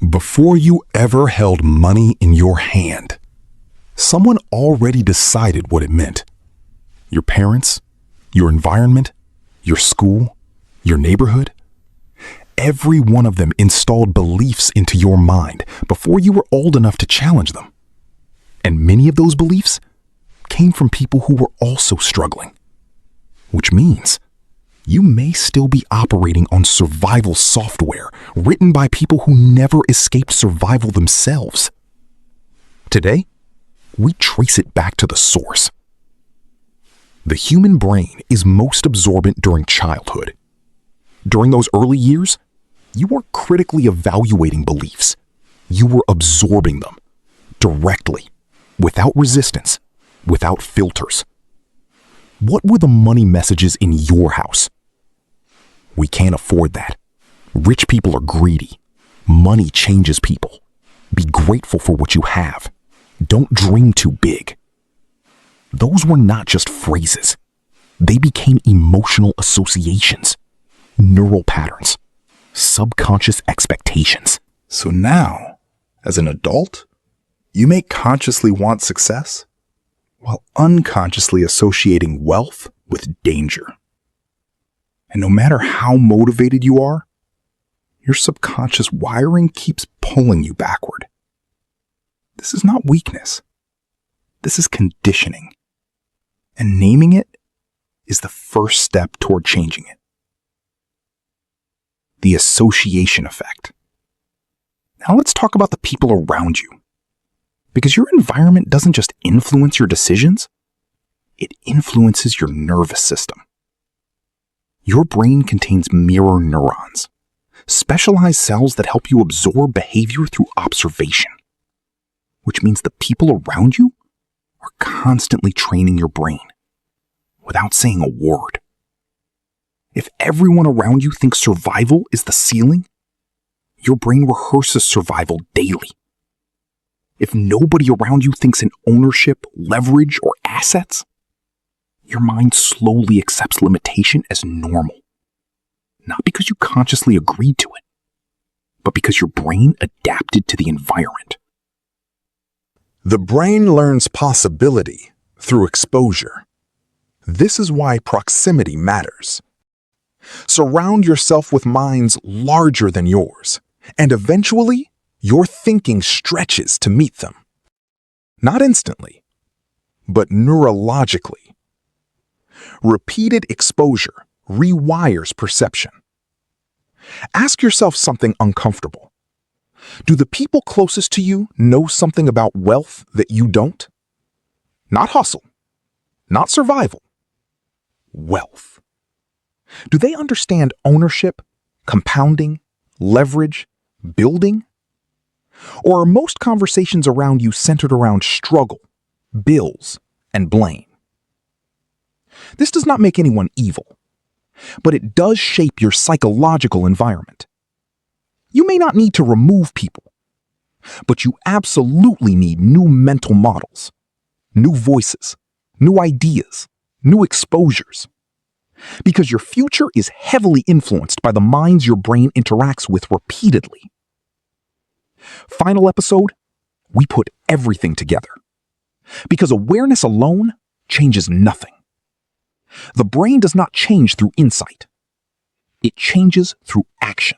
Before you ever held money in your hand, someone already decided what it meant. Your parents, your environment, your school, your neighborhood. Every one of them installed beliefs into your mind before you were old enough to challenge them. And many of those beliefs came from people who were also struggling. Which means you may still be operating on survival software written by people who never escaped survival themselves. Today, we trace it back to the source. The human brain is most absorbent during childhood. During those early years, you weren't critically evaluating beliefs. You were absorbing them directly, without resistance, without filters. What were the money messages in your house? We can't afford that. Rich people are greedy. Money changes people. Be grateful for what you have. Don't dream too big. Those were not just phrases. They became emotional associations, neural patterns, subconscious expectations. So now, as an adult, you may consciously want success while unconsciously associating wealth with danger. And no matter how motivated you are, your subconscious wiring keeps pulling you backward. This is not weakness. This is conditioning. And naming it is the first step toward changing it. The association effect. Now let's talk about the people around you. Because your environment doesn't just influence your decisions, it influences your nervous system. Your brain contains mirror neurons, specialized cells that help you absorb behavior through observation, which means the people around you are constantly training your brain without saying a word. If everyone around you thinks survival is the ceiling, your brain rehearses survival daily. If nobody around you thinks in ownership, leverage, or assets, your mind slowly accepts limitation as normal. Not because you consciously agreed to it, but because your brain adapted to the environment. The brain learns possibility through exposure. This is why proximity matters. Surround yourself with minds larger than yours, and eventually, your thinking stretches to meet them. Not instantly, but neurologically. Repeated exposure rewires perception. Ask yourself something uncomfortable. Do the people closest to you know something about wealth that you don't? Not hustle, not survival. Wealth. Do they understand ownership, compounding, leverage, building? Or are most conversations around you centered around struggle, bills, and blame? This does not make anyone evil, but it does shape your psychological environment. You may not need to remove people, but you absolutely need new mental models, new voices, new ideas, new exposures. Because your future is heavily influenced by the minds your brain interacts with repeatedly. Final episode, we put everything together. Because awareness alone changes nothing. The brain does not change through insight. It changes through action.